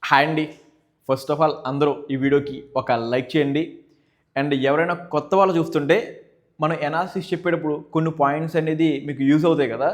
Hi అండి. First of all అందరూ ఈ వీడియోకి ఒక లైక్ చేయండి. అండ్ ఎవరైనా కొత్త వాళ్ళు చూస్తుంటే మనం ఎనాలిసిస్ చెప్పేటప్పుడు కొన్ని పాయింట్స్ అనేది మీకు యూజ్ అవుతాయి కదా.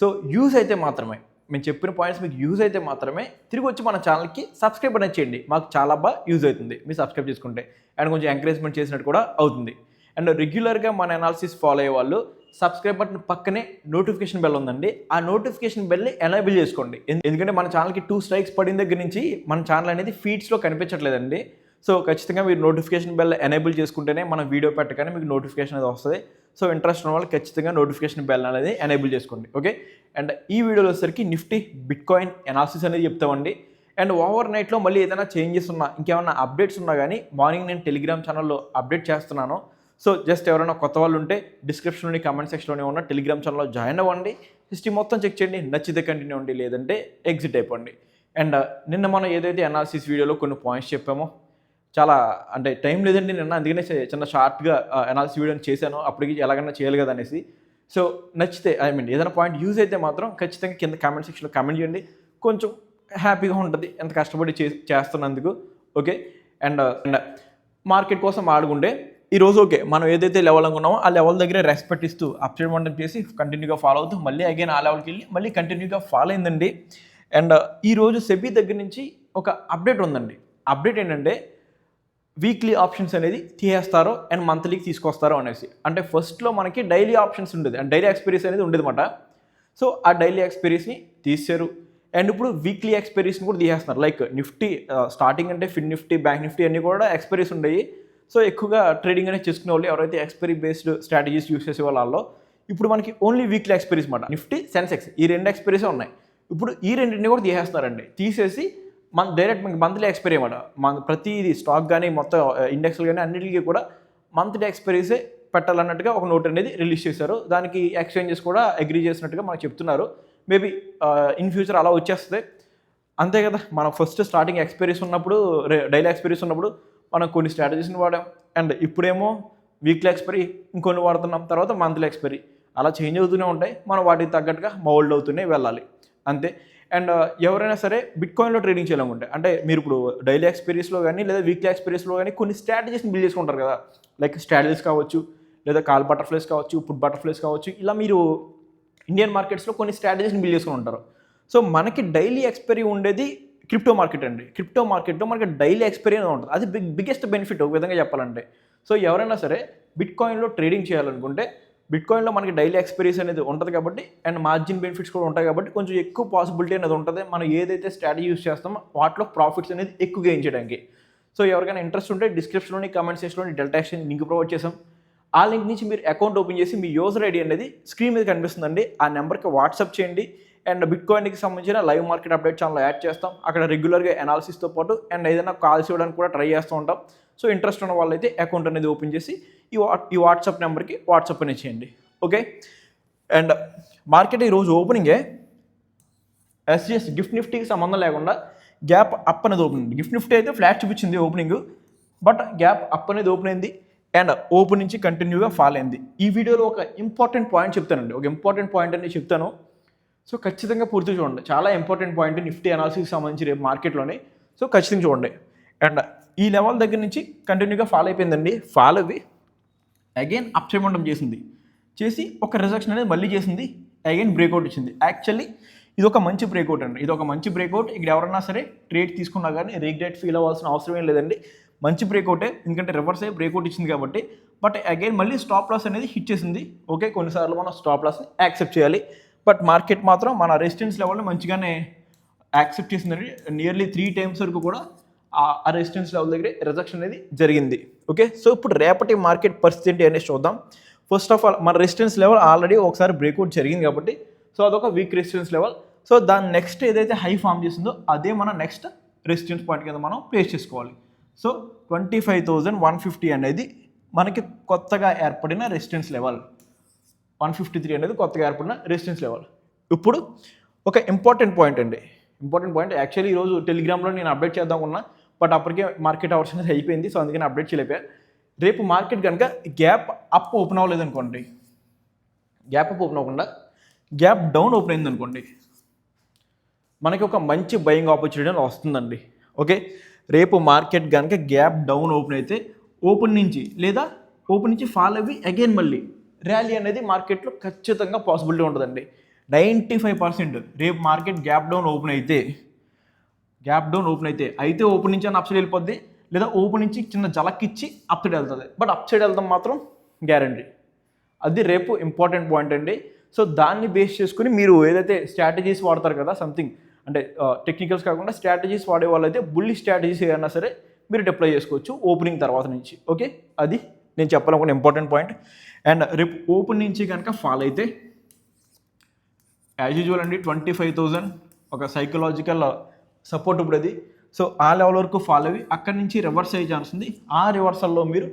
సో యూజ్ అయితే మాత్రమే, మేము చెప్పిన పాయింట్స్ మీకు యూజ్ అయితే మాత్రమే తిరిగి వచ్చి మన ఛానల్కి సబ్స్క్రైబ్ అనేది చేయండి. మాకు చాలా బాగా యూజ్ అవుతుంది మీరు సబ్స్క్రైబ్ చేసుకుంటే. అండ్ కొంచెం ఎంకరేజ్మెంట్ చేసినట్టు కూడా అవుతుంది. అండ్ రెగ్యులర్గా మన ఎనాలిసిస్ ఫాలో అయ్యే వాళ్ళు సబ్స్క్రైబ్ బటన్ పక్కనే నోటిఫికేషన్ బెల్ ఉందండి. ఆ నోటిఫికేషన్ బెల్ని ఎనేబుల్ చేసుకోండి. ఎందుకంటే మన ఛానల్కి 2 స్ట్రైక్స్ పడిన దగ్గర నుంచి మన ఛానల్ అనేది ఫీడ్స్లో కనిపించట్లేదండి. సో ఖచ్చితంగా మీరు నోటిఫికేషన్ బెల్ ఎనేబుల్ చేసుకుంటేనే మనం వీడియో పెట్టగానే మీకు నోటిఫికేషన్ అనేది వస్తుంది. సో ఇంట్రెస్ట్ ఉన్న వాళ్ళు ఖచ్చితంగా నోటిఫికేషన్ బెల్ అనేది ఎనేబుల్ చేసుకోండి. ఓకే. అండ్ ఈ వీడియోలో వచ్చేసరికి నిఫ్టీ బిట్కాయిన్ ఎనాలిసిస్ అనేది చెప్తామండి. అండ్ ఓవర్ నైట్లో మళ్ళీ ఏదైనా చేంజెస్ ఉన్నా, ఇంకేమైనా అప్డేట్స్ ఉన్నా కానీ మార్నింగ్ నేను టెలిగ్రామ్ ఛానల్లో అప్డేట్ చేస్తున్నాను. సో జస్ట్ ఎవరైనా కొత్త వాళ్ళు ఉంటే డిస్క్రిప్షన్లోని కామెంట్ సెక్షన్లోనే ఉన్న టెలిగ్రామ్ ఛానల్లో జాయిన్ అవ్వండి. హిస్టరీ మొత్తం చెక్ చేయండి, నచ్చితే కంటిన్యూ అవ్వండి, లేదంటే ఎగ్జిట్ అయిపోండి. అండ్ నిన్న మనం ఏదైతే అనాలిసిస్ వీడియోలో కొన్ని పాయింట్స్ చెప్పామో, చాలా అంటే టైం లేదండి నిన్న, అందుకనే చిన్న షార్ట్గా అనాలిసిస్ వీడియోని చేశాను. అప్పటికి ఎలాగైనా చేయాలి కదా అనేసి. సో నచ్చితే ఏదైనా పాయింట్ యూజ్ అయితే మాత్రం ఖచ్చితంగా కింద కామెంట్ సెక్షన్లో కామెంట్ చేయండి. కొంచెం హ్యాపీగా ఉంటుంది ఎంత కష్టపడి చేస్తున్నందుకు. ఓకే. అండ్ మార్కెట్ కోసం ఆడుకుంటే ఈరోజు ఓకే మనం ఏదైతే లెవెల్ అనుకున్నామో ఆ లెవెల్ దగ్గర రెస్పెక్ట్ ఇస్తూ అప్సైడ్ మొమెంటం చేసి కంటిన్యూగా ఫాలో అవుతూ మళ్ళీ అగైన్ ఆ లెవెల్కి వెళ్ళి మళ్ళీ కంటిన్యూగా ఫాలో అయిందండి. అండ్ ఈరోజు సెబీ దగ్గర నుంచి ఒక అప్డేట్ ఉందండి. అప్డేట్ ఏంటంటే వీక్లీ ఆప్షన్స్ అనేది తీసేస్తారో అండ్ మంత్లీకి తీసుకొస్తారో అనేసి. అంటే ఫస్ట్లో మనకి డైలీ ఆప్షన్స్ ఉండేది అండ్ డైలీ ఎక్స్పైరీస్ అనేది ఉండేది అనమాట. సో ఆ డైలీ ఎక్స్పైరీస్ని తీసారు. అండ్ ఇప్పుడు వీక్లీ ఎక్స్పైరీస్ని కూడా తీసేస్తున్నారు. లైక్ నిఫ్టీ స్టార్టింగ్ అంటే ఫిన్ నిఫ్టీ, బ్యాంక్ నిఫ్టీ అన్నీ కూడా ఎక్స్పైరీస్ ఉండేవి. సో ఎక్కువగా ట్రేడింగ్ అనేది చేసుకునే వాళ్ళు ఎవరైతే ఎక్స్పైరీ బేస్డ్ స్ట్రాటజీస్ యూస్ చేసే వాళ్ళలో ఇప్పుడు మనకి ఓన్లీ వీక్లీ ఎక్స్పైరీస్ అనమాట. నిఫ్టీ, సెన్సెక్స్ ఈ 2 ఎక్స్పైరీసే ఉన్నాయి. ఇప్పుడు ఈ రెండింటిని కూడా తీసేస్తున్నారండి. తీసేసి మన డైరెక్ట్ మనకి మంత్లీ ఎక్స్పైరీ అనమాట. మన ప్రతిది స్టాక్ కానీ మొత్తం ఇండెక్స్లు కానీ అన్నింటికి కూడా మంత్లీ ఎక్స్పైరీసే పెట్టాలన్నట్టుగా ఒక నోట్ అనేది రిలీజ్ చేశారు. దానికి ఎక్స్చేంజెస్ కూడా అగ్రీ చేసినట్టుగా మనకు చెప్తున్నారు. మేబీ ఇన్ ఫ్యూచర్ అలా వచ్చేస్తుంది. అంతే కదా, మనం ఫస్ట్ స్టార్టింగ్ ఎక్స్పైరీస్ ఉన్నప్పుడు, డైలీ ఎక్స్పైరీస్ ఉన్నప్పుడు మనం కొన్ని స్ట్రాటజీస్ని వాడాం. అండ్ ఇప్పుడేమో వీక్లీ ఎక్స్పైరీ ఇంకొన్ని వాడుతున్నాం, తర్వాత మంత్లీ ఎక్స్పైరీ అలా చేంజ్ అవుతూనే ఉంటాయి. మనం వాటికి తగ్గట్టుగా మౌల్డ్ అవుతూనే వెళ్ళాలి అంతే. అండ్ ఎవరైనా సరే బిట్కాయిన్లో ట్రేడింగ్ చేయాలనుకుంటే, అంటే మీరు ఇప్పుడు డైలీ ఎక్స్పైరీస్లో కానీ లేదా వీక్లీ ఎక్స్పైరీస్లో కానీ కొన్ని స్ట్రాటజీస్ని బిల్డ్ చేసుకుంటారు కదా. లైక్ స్ట్రాటజీస్ కావచ్చు, లేదా కాల్ బటర్ఫ్లైస్ కావచ్చు, పుట్ బటర్ఫ్లైస్ కావచ్చు, ఇలా మీరు ఇండియన్ మార్కెట్స్లో కొన్ని స్ట్రాటజీస్ని బిల్డ్ చేసుకుని ఉంటారు. సో మనకి డైలీ ఎక్స్పైరీ ఉండేది క్రిప్టో మార్కెట్ అండి. క్రిప్టో మార్కెట్లో మనకి డైలీ ఎక్స్పైరీ అనేది ఉంటుంది. అది బిగ్గెస్ట్ బెనిఫిట్ ఒక విధంగా చెప్పాలంటే. సో ఎవరైనా సరే బిట్కాయిన్లో ట్రేడింగ్ చేయాలనుకుంటే బిట్కాయిన్లో మనకి డైలీ ఎక్స్పైరీస్ అనేది ఉంటుంది కాబట్టి, అండ్ మార్జిన్ బెనిఫిట్స్ కూడా ఉంటాయి కాబట్టి కొంచెం ఎక్కువ పాసిబిలిటీ అనేది ఉంటుంది మనం ఏదైతే స్ట్రాటజీ యూస్ చేస్తామో వాటిలో ప్రాఫిట్స్ అనేది ఎక్కువ గెయిన్ చేయడానికి. సో ఎవరికైనా ఇంట్రెస్ట్ ఉంటే డిస్క్రిప్షన్లోని కామెంట్ సెక్షన్లోని డెల్టా ఎక్స్చేంజ్ లింక్ ప్రొవైడ్ చేసాం. ఆ లింక్ నుంచి మీరు అకౌంట్ ఓపెన్ చేసి మీ యూజర్ ఐడి అనేది స్క్రీన్ మీద కనిపిస్తుందండి. ఆ నెంబర్కి వాట్సాప్ చేయండి. అండ్ బిట్కాయిన్కి సంబంధించిన live market update channel add చేస్తాం. అక్కడ రెగ్యులర్గా అనాలిసిస్తో పాటు అండ్ ఏదైనా కాల్స్ ఇవ్వడానికి కూడా ట్రై చేస్తూ ఉంటాం. సో ఇంట్రెస్ట్ ఉన్న వాళ్ళైతే అకౌంట్ అనేది ఓపెన్ చేసి ఈ వాట్సాప్ నెంబర్కి వాట్సాప్ అనేది చేయండి. ఓకే. అండ్ మార్కెట్ ఈరోజు ఓపెనింగే ఎస్జిఎస్ గిఫ్ట్ నిఫ్టీకి సంబంధం లేకుండా గ్యాప్ అప్ అనేది ఓపెన్ అయింది. గిఫ్ట్ నిఫ్టీ అయితే ఫ్లాట్ చూపించింది ఓపెనింగ్, బట్ గ్యాప్ అప్ అనేది ఓపెన్ అయింది అండ్ ఓపెన్ నుంచి కంటిన్యూగా ఫాల్ అయింది. ఈ వీడియోలో ఒక ఇంపార్టెంట్ పాయింట్ చెప్తానండి. ఒక ఇంపార్టెంట్ పాయింట్ అనేది చెప్తాను. సో ఖచ్చితంగా పూర్తి చూడండి. చాలా ఇంపార్టెంట్ పాయింట్ నిఫ్టీ అనాలిసిస్కి సంబంధించి రేపు మార్కెట్లోనే. సో ఖచ్చితంగా చూడండి. అండ్ ఈ లెవెల్ దగ్గర నుంచి కంటిన్యూగా ఫాల్ అయిపోయిందండి. ఫాల్ అవి అగైన్ అప్సైడ్ మొమెంటం చేసి ఒక రిజెక్షన్ అనేది మళ్ళీ చేసింది. అగైన్ బ్రేక్అవుట్ ఇచ్చింది. యాక్చువల్లీ ఇది ఒక మంచి బ్రేక్అవుట్ అండి. ఇది ఒక మంచి బ్రేక్అవుట్. ఇక్కడ ఎవరన్నా సరే ట్రేడ్ తీసుకున్నా కానీ రిగ్రెట్ ఫీల్ అవ్వాల్సిన అవసరం ఏం లేదండి. మంచి బ్రేక్అవుటే, ఎందుకంటే రివర్స్ అయ్యి బ్రేక్అవుట్ ఇచ్చింది కాబట్టి. బట్ అగైన్ మళ్ళీ స్టాప్ లాస్ అనేది హిట్ చేసింది. ఓకే, కొన్నిసార్లు మనం స్టాప్ లాస్ని యాక్సెప్ట్ చేయాలి. బట్ మార్కెట్ మాత్రం మన రెసిస్టెన్స్ లెవెల్ని మంచిగానే యాక్సెప్ట్ చేసిందండి. నియర్లీ 3 times వరకు కూడా ఆ రెసిస్టెన్స్ లెవెల్ దగ్గర రిజెక్షన్ అనేది జరిగింది. ఓకే. సో ఇప్పుడు రేపటి మార్కెట్ పరిస్థితి ఏంటి అనేది చూద్దాం. ఫస్ట్ ఆఫ్ ఆల్ మన రెసిస్టెన్స్ లెవెల్ ఆల్రెడీ ఒకసారి బ్రేక్అవుట్ జరిగింది కాబట్టి, సో అదొక వీక్ రెసిస్టెన్స్ లెవెల్. సో దాని నెక్స్ట్ ఏదైతే హై ఫామ్ చేసిందో అదే మన నెక్స్ట్ రెసిస్టెన్స్ పాయింట్ కింద మనం ప్లేస్ చేసుకోవాలి. సో 25,150 అనేది మనకి కొత్తగా ఏర్పడిన రెసిస్టెన్స్ లెవెల్. 153 అనేది కొత్తగా ఏర్పడిన రెసిస్టెన్స్ లెవెల్. ఇప్పుడు ఒక ఇంపార్టెంట్ పాయింట్ అండి. ఇంపార్టెంట్ పాయింట్ యాక్చువల్లీ ఈరోజు టెలిగ్రామ్లో నేను అప్డేట్ చేద్దాం ఉన్నా, బట్ అప్పటికే మార్కెట్ అవర్స్ అనేది అయిపోయింది. సో అందుకని అప్డేట్ చేయలేకపోయా. రేపు మార్కెట్ కనుక గ్యాప్ అప్ ఓపెన్ అవ్వలేదు అనుకోండి, గ్యాప్ అప్ ఓపెన్ అవ్వకుండా గ్యాప్ డౌన్ ఓపెన్ అయింది అనుకోండి, మనకి ఒక మంచి బయింగ్ ఆపర్చునిటీ వస్తుందండి. ఓకే, రేపు మార్కెట్ కనుక గ్యాప్ డౌన్ ఓపెన్ అయితే ఓపెన్ నుంచి ఫాల్ అవి అగైన్ మళ్ళీ ర్యాలీ అనేది మార్కెట్లో ఖచ్చితంగా పాసిబిలిటీ ఉంటుందండి. 95% రేపు మార్కెట్ గ్యాప్ డౌన్ ఓపెన్ అయితే ఓపెన్ నుంచి అన్న అప్సైడ్ వెళ్ళిపోద్ది, లేదా ఓపెన్ నుంచి చిన్న జలక్ ఇచ్చి అప్సైడ్ వెళ్తుంది. బట్ అప్సైడ్ వెళ్తాం మాత్రం గ్యారంటీ. అది రేపు ఇంపార్టెంట్ పాయింట్ అండి. సో దాన్ని బేస్ చేసుకుని మీరు ఏదైతే స్ట్రాటజీస్ వాడతారు కదా, సంథింగ్ అంటే టెక్నికల్స్ కాకుండా స్ట్రాటజీస్ వాడే వాళ్ళైతే బుల్లి స్ట్రాటజీస్ ఏదైనా సరే మీరు డిప్లాయ్ చేసుకోవచ్చు ఓపెనింగ్ తర్వాత నుంచి. ఓకే, అది నేను చెప్పాలనుకున్న ఇంపార్టెంట్ పాయింట్. అండ్ రేపు ఓపెన్ నుంచి కనుక ఫాల్ అయితే యాజ్ యూజువల్ అండి 25,000 ఒక సైకలాజికల్ సపోర్ట్ ఇప్పుడు అది. సో ఆ లెవెల్ వరకు ఫాల్ అవి అక్కడి నుంచి రివర్స్ అయ్యే ఛాన్స్ ఉంది. ఆ రివర్సల్లో మీరు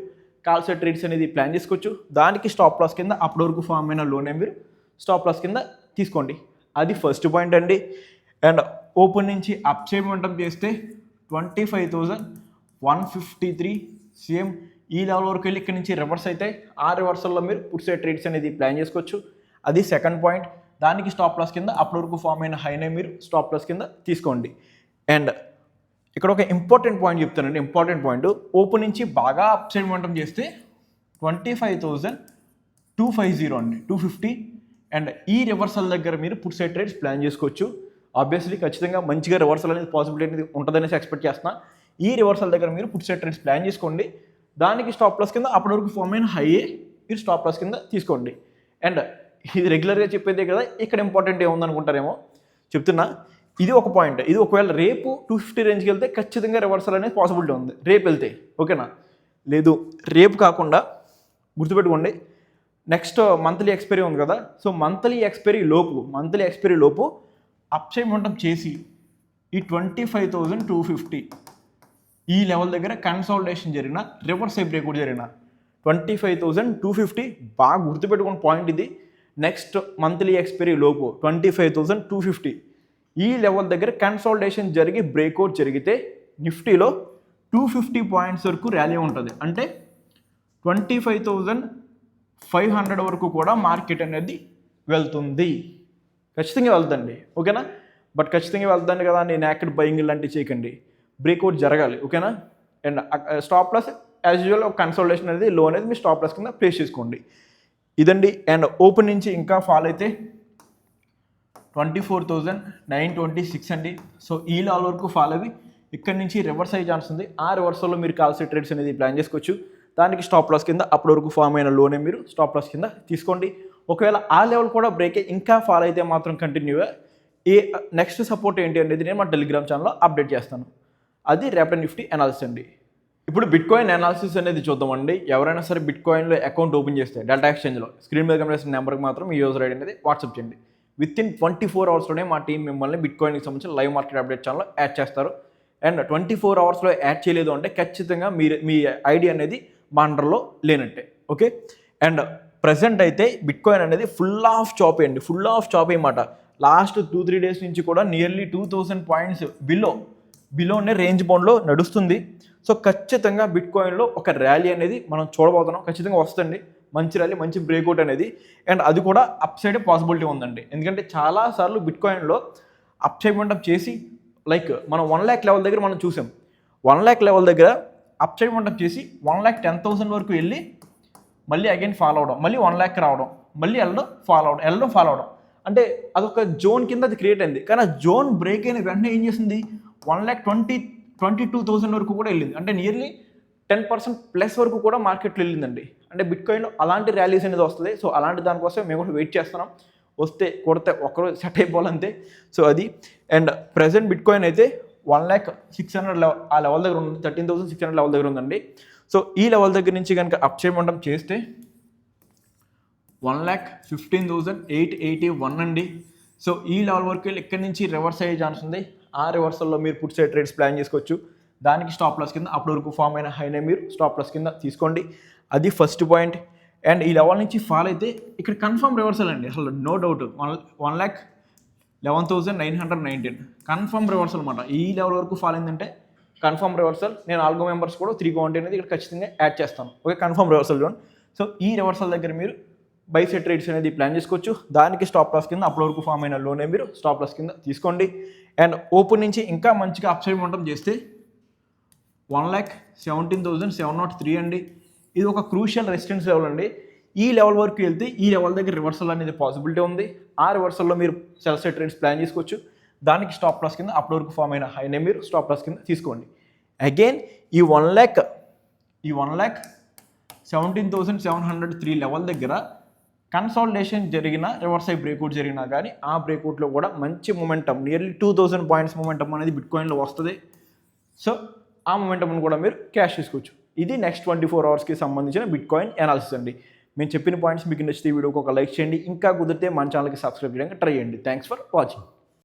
కాల్ సెట్ ట్రేడ్స్ అనేది ప్లాన్ చేసుకోవచ్చు. దానికి స్టాప్ లాస్ కింద అప్పటి వరకు ఫామ్ అయిన లోనే మీరు స్టాప్ లాస్ కింద తీసుకోండి. అది ఫస్ట్ పాయింట్ అండి. అండ్ ఓపెన్ నుంచి అప్ చేయమంటం చేస్తే 25,153 సేమ్ ఈ లెవెల్ వరకు వెళ్ళి ఇక్కడ నుంచి రివర్స్ అయితే ఆ రివర్సల్లో మీరు పుట్ సైడ్ ట్రేడ్స్ అనేది ప్లాన్ చేసుకోవచ్చు. అది సెకండ్ పాయింట్. దానికి స్టాప్ లాస్ కింద అప్పటి వరకు ఫామ్ అయిన హైనే మీరు స్టాప్ లాస్ కింద తీసుకోండి. అండ్ ఇక్కడ ఒక ఇంపార్టెంట్ పాయింట్ చెప్తానండి. ఇంపార్టెంట్ పాయింట్, ఓపెన్ నుంచి బాగా అప్ సైడ్ మొమెంటం చేస్తే 25,250 అండి, 250. అండ్ ఈ రివర్సల్ దగ్గర మీరు పుట్ సైడ్ ట్రేడ్స్ ప్లాన్ చేసుకోవచ్చు. ఆబ్వియస్లీ ఖచ్చితంగా మంచిగా రివర్సల్ అనేది పాసిబిలిటీ అనేది ఉంటుందనేసి ఎక్స్పెక్ట్ చేస్తున్నా. ఈ రివర్సల్ దగ్గర మీరు పుట్ సైడ్ ట్రేడ్స్ ప్లాన్ చేసుకోండి. దానికి స్టాప్ లాస్ కింద అప్పటి వరకు ఫామ్ అయిన హైయే మీరు స్టాప్ లాస్ కింద తీసుకోండి. అండ్ ఇది రెగ్యులర్గా చెప్పేదే కదా, ఇక్కడ ఇంపార్టెంట్ ఏముందనుకుంటారేమో చెప్తున్నా. ఇది ఒక పాయింట్. ఇది ఒకవేళ రేపు 250 రేంజ్కి వెళ్తే ఖచ్చితంగా రివర్సల్ అనేది పాసిబిలిటీ ఉంది రేపు వెళ్తే. ఓకేనా, లేదు రేపు కాకుండా గుర్తుపెట్టుకోండి, నెక్స్ట్ మంత్లీ ఎక్స్పైరీ ఉంది కదా. సో మంత్లీ ఎక్స్పైరీ లోపు అప్ సైడ్ మొమెంటం చేసి ఈ 25,250 ఈ లెవెల్ దగ్గర కన్సాలిడేషన్ జరిగిన, రివర్స్ అయి బ్రేక్ కూడా జరిగిన 25,250 బాగా గుర్తుపెట్టుకున్న పాయింట్ ఇది. నెక్స్ట్ మంత్లీ ఎక్స్పైరీ లోపు 25,250 ఈ లెవెల్ దగ్గర కన్సాలిడేషన్ జరిగి బ్రేక్అవుట్ జరిగితే నిఫ్టీలో 250 పాయింట్స్ వరకు ర్యాలీ ఉంటుంది. అంటే 25,500 వరకు కూడా మార్కెట్ అనేది వెళ్తుంది. ఖచ్చితంగా వెళ్తుంది. ఓకేనా, బట్ ఖచ్చితంగా వెళ్తుంది కదా నేను యాక్ట్ బయింగ్ లాంటివి చేయకండి. బ్రేక్అవుట్ జరగాలి. ఓకేనా. And stop loss as usual ఒక కన్సల్టేషన్ అనేది లో అనేది మీ స్టాప్ లాస్ కింద ప్లేస్ చేసుకోండి. ఇదండి. అండ్ ఓపెన్ నుంచి ఇంకా ఫాల్ అయితే 24,926 అండి. సో ఈ లెవెల్ వరకు ఫాల్ అవి ఇక్కడ నుంచి రివర్స్ అయ్యే ఛాన్స్ ఉంది. ఆ రివర్సల్లో మీరు కాల్సే ట్రేడ్స్ అనేది ప్లాన్ చేసుకోవచ్చు. దానికి స్టాప్ లాస్ కింద అప్పటి వరకు ఫామ్ అయిన లోనే మీరు స్టాప్ లాస్ కింద తీసుకోండి. ఒకవేళ ఆ లెవెల్ కూడా బ్రేక్ ఇంకా ఫాల్ అయితే మాత్రం కంటిన్యూగా నెక్స్ట్ సపోర్ట్ ఏంటి అనేది నేను మా టెలిగ్రామ్ ఛానల్లో అప్డేట్ చేస్తాను. అది రేపటి నిఫ్టీ అనాలిసిస్ అండి. ఇప్పుడు బిట్కాయిన్ అనాలిసిస్ అనేది చూద్దామండి. ఎవరైనా సరే బిట్కాయిన్లో అకౌంట్ ఓపెన్ చేస్తే డెల్టా ఎక్స్చేంజ్లో స్క్రీన్ మీద కనిపిస్తున్న నెంబర్కి మాత్రం మీ యూజర్ ఐడి అనేది వాట్సాప్ చేయండి. వితిన్ 24 అవర్స్లోనే మా టీం మిమ్మల్ని బిట్కాయిన్కి సంబంధించిన లైవ్ మార్కెట్ అప్డేట్ ఛానల్లో యాడ్ చేస్తారు. అండ్ 24 అవర్స్లో యాడ్ చేయలేదు అంటే ఖచ్చితంగా మీ ఐడి అనేది మా అండర్లో లేనట్టే. ఓకే. అండ్ ప్రజెంట్ అయితే బిట్కాయిన్ అనేది ఫుల్ ఆఫ్ చాప్ అండి, ఫుల్ ఆఫ్ చాప్ అన్నమాట. లాస్ట్ 2-3 డేస్ నుంచి కూడా నియర్లీ 2,000 పాయింట్స్ బిలోనే రేంజ్ బౌండ్లో నడుస్తుంది. సో ఖచ్చితంగా బిట్కాయిన్లో ఒక ర్యాలీ అనేది మనం చూడబోతున్నాం. ఖచ్చితంగా వస్తుంది మంచి ర్యాలీ, మంచి బ్రేక్అవుట్ అనేది. అండ్ అది కూడా అప్ సైడ్ పాసిబిలిటీ ఉందండి. ఎందుకంటే చాలాసార్లు బిట్కాయిన్లో అప్ సైడ్ మొమెంటం చేసి లైక్ మనం 1 lakh లెవెల్ దగ్గర మనం చూసాం. 1 lakh లెవెల్ దగ్గర అప్ సైడ్ మొమెంటం చేసి 1,10,000 వరకు వెళ్ళి మళ్ళీ అగైన్ ఫాలో అవడం, మళ్ళీ 1 lakh రావడం, మళ్ళీ వెళ్ళడం ఫాలో అవడం. అంటే అదొక జోన్ కింద అది క్రియేట్ అయింది. కానీ ఆ జోన్ బ్రేక్ అయిన వెంటనే ఏం చేసింది, 1,22,000 వరకు కూడా వెళ్ళింది. అంటే నియర్లీ 10% ప్లస్ వరకు కూడా మార్కెట్లో వెళ్ళిందండి. అంటే బిట్కాయిన్లో అలాంటి ర్యాలీస్ అనేది వస్తుంది. సో అలాంటి దానికోసం మేము కూడా వెయిట్ చేస్తున్నాం. వస్తే కొడితే ఒక్కరోజు సెట్ అయిపోవాలంతే. సో అది. అండ్ ప్రజెంట్ బిట్కాయిన్ అయితే 1,06,000 ఆ లెవెల్ దగ్గర ఉంది, 13,600 లెవెల్ దగ్గర ఉందండి. సో ఈ లెవెల్ దగ్గర నుంచి కనుక అప్ చేయమంటాం చేస్తే 1,15,881 అండి. సో ఈ లెవెల్ వరకు వెళ్ళి ఇక్కడి నుంచి రివర్స్ అయ్యే ఛాన్స్ ఉంది. ఆ రివర్సల్లో మీరు పుట్ సైడ్ ట్రేడ్స్ ప్లాన్ చేసుకోవచ్చు. దానికి స్టాప్ లాస్ కింద అప్పటి వరకు ఫామ్ అయిన హైనే మీరు స్టాప్ లాస్ కింద తీసుకోండి. అది ఫస్ట్ పాయింట్. అండ్ ఈ లెవెల్ నుంచి ఫాల్ అయితే ఇక్కడ కన్ఫర్మ్ రివర్సల్ అండి, అసలు నో డౌట్. 1,11,919 కన్ఫర్మ్ రివర్సల్ అనమాట. ఈ లెవెల్ వరకు ఫాల్ అయిందంటే కన్ఫర్మ్ రివర్సల్. నేను ఆల్గో మెంబర్స్ కూడా 3 కౌంట్ అనేది ఇక్కడ ఖచ్చితంగా యాడ్ చేస్తాను. Okay, confirm reversal zone. So ఈ రివర్సల్ దగ్గర మీరు బై సైడ్ ట్రేడ్స్ అనేది ప్లాన్ చేసుకోవచ్చు. దానికి స్టాప్ లాస్ కింద అప్పటి వరకు ఫామ్ అయిన లోనే మీరు స్టాప్ లాస్ కింద తీసుకోండి. అండ్ ఓపెన్ నుంచి ఇంకా మంచిగా అప్ సైడ్ మొమెంటం చేస్తే 1,17,703 అండి. ఇది ఒక క్రూషియల్ రెసిస్టెన్స్ లెవెల్ అండి. ఈ లెవెల్ వరకు వెళ్తే ఈ లెవెల్ దగ్గర రివర్సల్ అనేది పాసిబిలిటీ ఉంది. ఆ రివర్సల్లో మీరు సెల్ సైడ్ ట్రేడ్స్ ప్లాన్ చేసుకోవచ్చు. దానికి స్టాప్ లాస్ కింద అప్పటి వరకు ఫామ్ అయిన హైనే మీరు స్టాప్ లాస్ కింద తీసుకోండి. అగైన్ ఈ 1,17,703 లెవెల్ దగ్గర కన్సాలిడేషన్ జరిగిన రివర్స్ అయి బ్రేక్అవుట్ జరిగినా కానీ ఆ బ్రేక్అవుట్లో కూడా మంచి మొమెంటం నియర్లీ 2,000 పాయింట్స్ మొమెంటం అనేది బిట్కాయిన్లో వస్తుంది. సో ఆ మొమెంటంను కూడా మీరు క్యాష్ చేసుకోవచ్చు. ఇది నెక్స్ట్ 24 అవర్స్కి సంబంధించిన బిట్కాయిన్ అనాలిసిస్ అండి. మేము చెప్పిన పాయింట్స్ మీకు నచ్చితే వీడియోకి ఒక లైక్ చేయండి. ఇంకా కుదిరితే మన ఛానల్కి సబ్స్క్రైబ్ చేయడానికి ట్రై చేయండి. Thanks for watching.